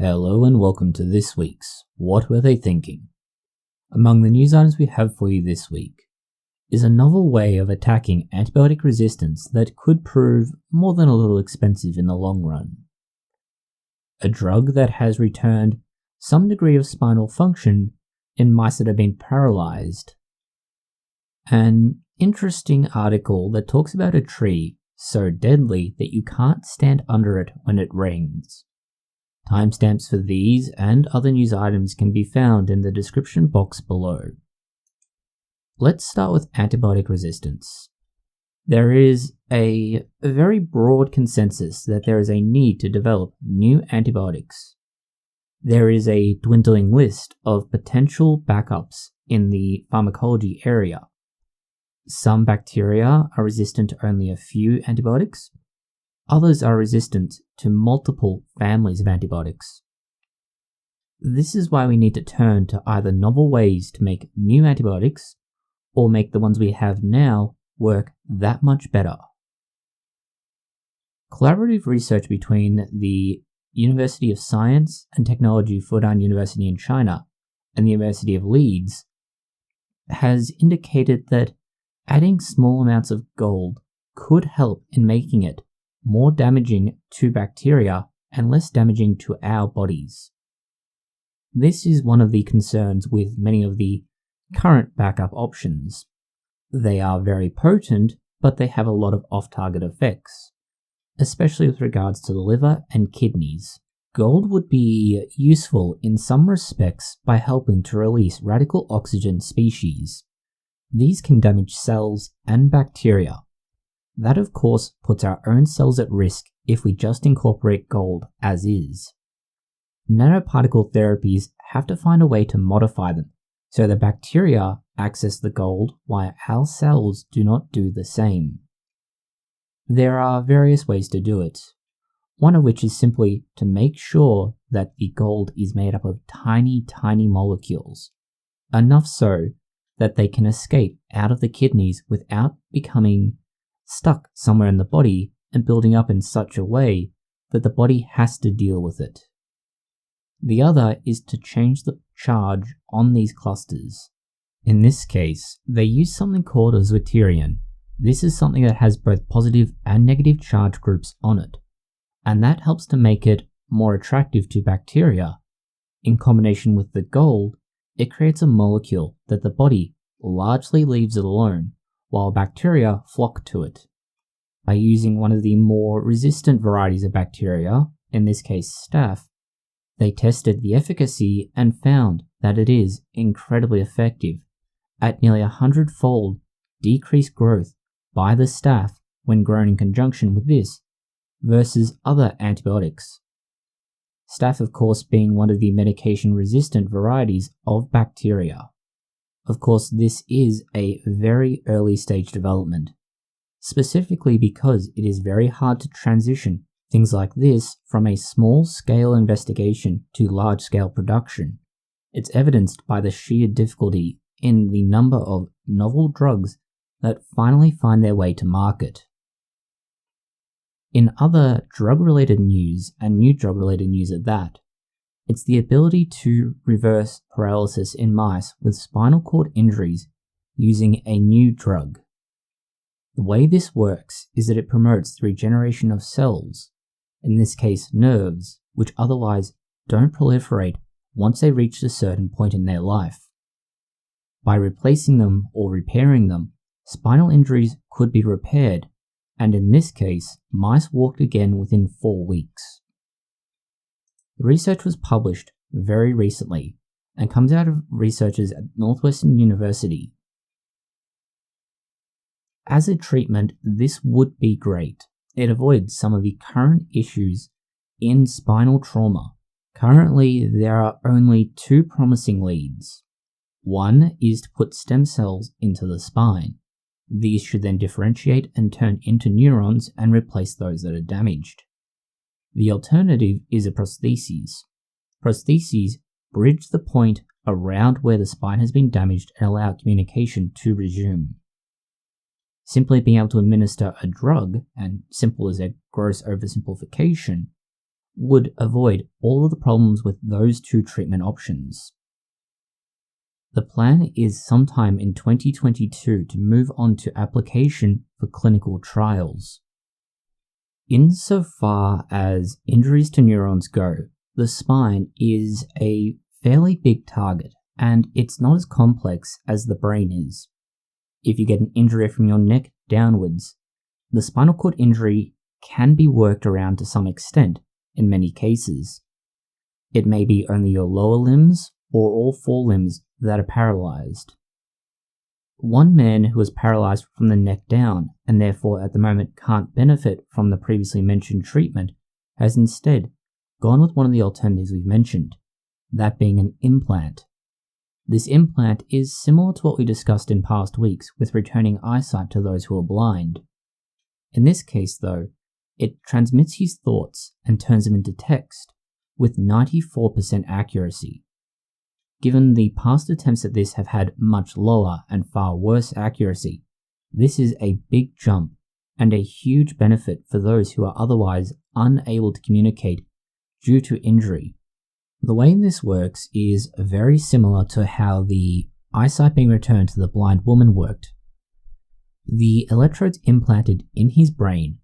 Hello and welcome to this week's What Were They Thinking? Among the news items we have for you this week is a novel way of attacking antibiotic resistance that could prove more than a little expensive in the long run. A drug that has returned some degree of spinal function in mice that have been paralysed. An interesting article that talks about a tree so deadly that you can't stand under it when it rains. Timestamps for these and other news items can be found in the description box below. Let's start with antibiotic resistance. There is a very broad consensus that there is a need to develop new antibiotics. There is a dwindling list of potential backups in the pharmacology area. Some bacteria are resistant to only a few antibiotics. Others are resistant to multiple families of antibiotics. This is why we need to turn to either novel ways to make new antibiotics or make the ones we have now work that much better. Collaborative research between the University of Science and Technology Fudan University in China and the University of Leeds has indicated that adding small amounts of gold could help in making it more damaging to bacteria and less damaging to our bodies. This is one of the concerns with many of the current backup options. They are very potent, but they have a lot of off-target effects, especially with regards to the liver and kidneys. Gold would be useful in some respects by helping to release radical oxygen species. These can damage cells and bacteria. That, of course, puts our own cells at risk if we just incorporate gold as is. Nanoparticle therapies have to find a way to modify them so the bacteria access the gold while our cells do not do the same. There are various ways to do it, one of which is simply to make sure that the gold is made up of tiny molecules, enough so that they can escape out of the kidneys without becoming stuck somewhere in the body and building up in such a way that the body has to deal with it. The other is to change the charge on these clusters. In this case, they use something called a zwitterion. This is something that has both positive and negative charge groups on it, and that helps to make it more attractive to bacteria. In combination with the gold, it creates a molecule that the body largely leaves it alone, while bacteria flock to it. By using one of the more resistant varieties of bacteria, in this case staph, they tested the efficacy and found that it is incredibly effective at nearly 100-fold decreased growth by the staph when grown in conjunction with this versus other antibiotics. Staph, of course, being one of the medication-resistant varieties of bacteria. Of course, this is a very early stage development, specifically because it is very hard to transition things like this from a small-scale investigation to large-scale production. It's evidenced by the sheer difficulty in the number of novel drugs that finally find their way to market. In other drug-related news, and new drug-related news at that, it's the ability to reverse paralysis in mice with spinal cord injuries using a new drug. The way this works is that it promotes the regeneration of cells, in this case nerves, which otherwise don't proliferate once they reach a certain point in their life. By replacing them or repairing them, spinal injuries could be repaired, and in this case, mice walked again within 4 weeks. The research was published very recently and comes out of researchers at Northwestern University. As a treatment, this would be great. It avoids some of the current issues in spinal trauma. Currently, there are only 2 promising leads. One is to put stem cells into the spine. These should then differentiate and turn into neurons and replace those that are damaged. The alternative is a prosthesis. Prostheses bridge the point around where the spine has been damaged and allow communication to resume. Simply being able to administer a drug, and simple as a gross oversimplification, would avoid all of the problems with those two treatment options. The plan is sometime in 2022 to move on to application for clinical trials. Insofar as injuries to neurons go, the spine is a fairly big target, and it's not as complex as the brain is. If you get an injury from your neck downwards, the spinal cord injury can be worked around to some extent in many cases. It may be only your lower limbs or all four limbs that are paralysed. One man who was paralysed from the neck down and therefore at the moment can't benefit from the previously mentioned treatment has instead gone with one of the alternatives we've mentioned, that being an implant. This implant is similar to what we discussed in past weeks with returning eyesight to those who are blind. In this case, though, it transmits his thoughts and turns them into text with 94% accuracy. Given the past attempts at this have had much lower and far worse accuracy, this is a big jump and a huge benefit for those who are otherwise unable to communicate due to injury. The way this works is very similar to how the eyesight being returned to the blind woman worked. The electrodes implanted in his brain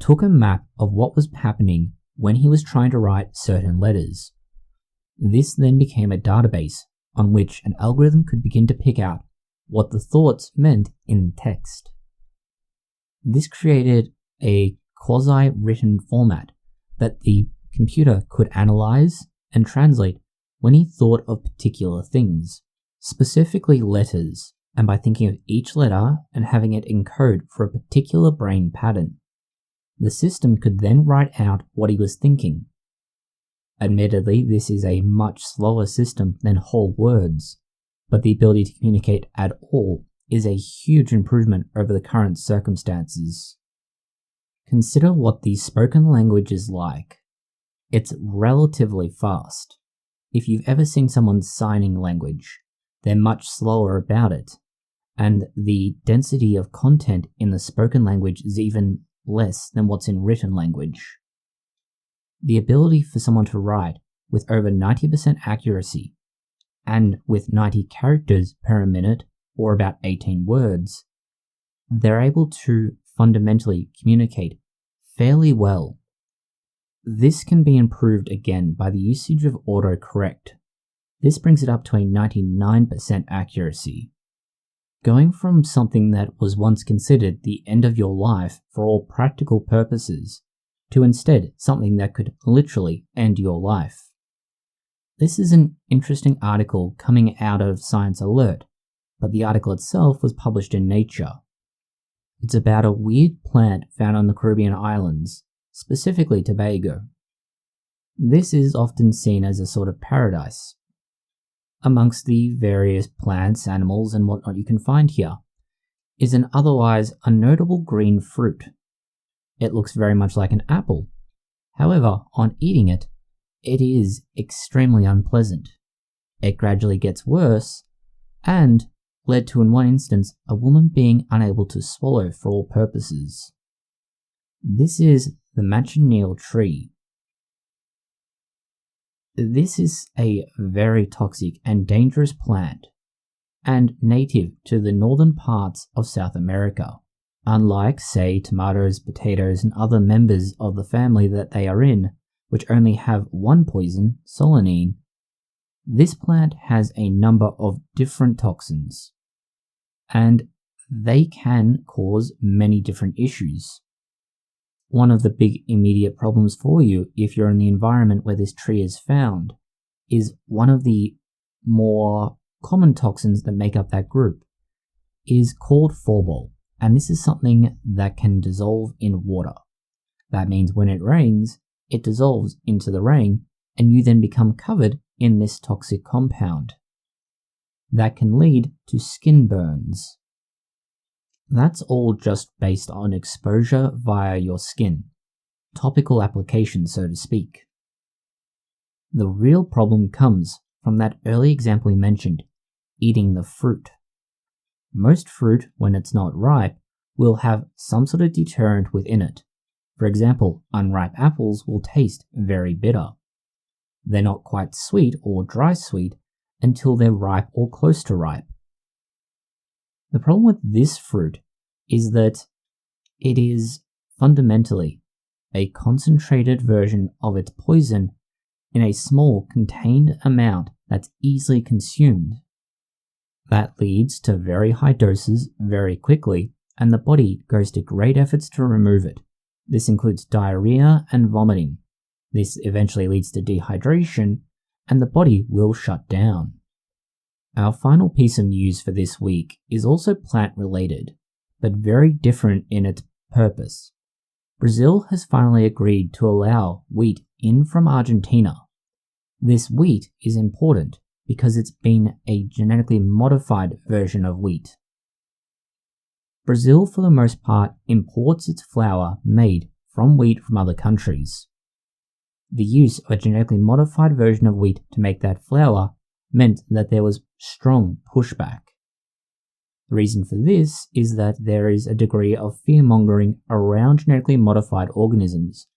took a map of what was happening when he was trying to write certain letters. This then became a database on which an algorithm could begin to pick out what the thoughts meant in text. This created a quasi-written format that the computer could analyze and translate when he thought of particular things, specifically letters, and by thinking of each letter and having it encode for a particular brain pattern. The system could then write out what he was thinking. Admittedly, this is a much slower system than whole words, but the ability to communicate at all is a huge improvement over the current circumstances. Consider what the spoken language is like. It's relatively fast. If you've ever seen someone signing language, they're much slower about it, and the density of content in the spoken language is even less than what's in written language. The ability for someone to write with over 90% accuracy and with 90 characters per minute, or about 18 words, they're able to fundamentally communicate fairly well. This can be improved again by the usage of autocorrect. This brings it up to a 99% accuracy. Going from something that was once considered the end of your life for all practical purposes, to instead something that could literally end your life. This is an interesting article coming out of Science Alert, but the article itself was published in Nature. It's about a weird plant found on the Caribbean islands, specifically Tobago. This is often seen as a sort of paradise. Amongst the various plants, animals, and whatnot you can find here is an otherwise unnotable green fruit. It looks very much like an apple. However, on eating it, it is extremely unpleasant. It gradually gets worse, and led to, in one instance, a woman being unable to swallow for all purposes. This is the manchineel tree. This is a very toxic and dangerous plant, and native to the northern parts of South America. Unlike, say, tomatoes, potatoes, and other members of the family that they are in, which only have one poison, solanine, this plant has a number of different toxins, and they can cause many different issues. One of the big immediate problems for you, if you're in the environment where this tree is found, is one of the more common toxins that make up that group is called phorbol, and this is something that can dissolve in water. That means when it rains, it dissolves into the rain, and you then become covered in this toxic compound. That can lead to skin burns. That's all just based on exposure via your skin, topical application, so to speak. The real problem comes from that early example we mentioned, eating the fruit. Most fruit, when it's not ripe, will have some sort of deterrent within it, For example, unripe apples will taste very bitter. They're not quite sweet or dry sweet until they're ripe or close to ripe. The problem with this fruit is that it is fundamentally a concentrated version of its poison in a small contained amount that's easily consumed. That leads to very high doses very quickly, and the body goes to great efforts to remove it. This includes diarrhea and vomiting. This eventually leads to dehydration, and the body will shut down. Our final piece of news for this week is also plant-related, but very different in its purpose. Brazil has finally agreed to allow wheat in from Argentina. This wheat is important because it's been a genetically modified version of wheat. Brazil, for the most part, imports its flour made from wheat from other countries. The use of a genetically modified version of wheat to make that flour meant that there was strong pushback. The reason for this is that there is a degree of fear-mongering around genetically modified organisms,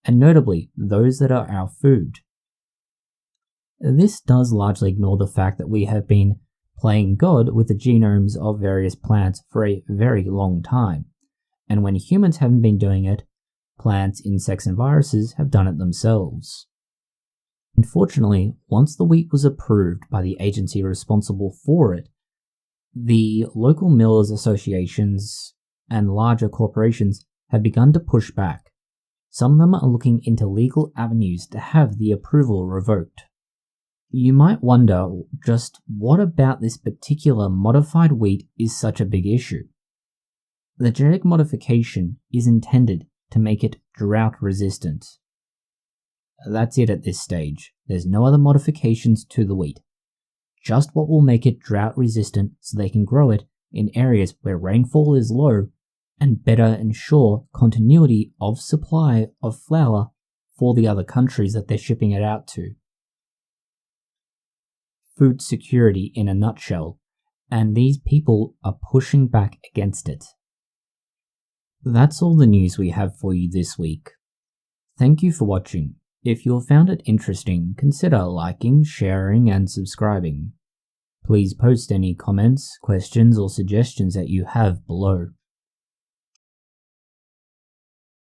and notably those that are our food. This does largely ignore the fact that we have been playing God with the genomes of various plants for a very long time, and when humans haven't been doing it, plants, insects, and viruses have done it themselves. Unfortunately, once the wheat was approved by the agency responsible for it, the local millers associations and larger corporations have begun to push back. Some of them are looking into legal avenues to have the approval revoked. You might wonder just what about this particular modified wheat is such a big issue. The genetic modification is intended to make it drought resistant. That's it at this stage. There's no other modifications to the wheat. Just what will make it drought resistant so they can grow it in areas where rainfall is low and better ensure continuity of supply of flour for the other countries that they're shipping it out to. Food security in a nutshell, and these people are pushing back against it. That's all the news we have for you this week. Thank you for watching. If you found it interesting, consider liking, sharing, and subscribing. Please post any comments, questions, or suggestions that you have below.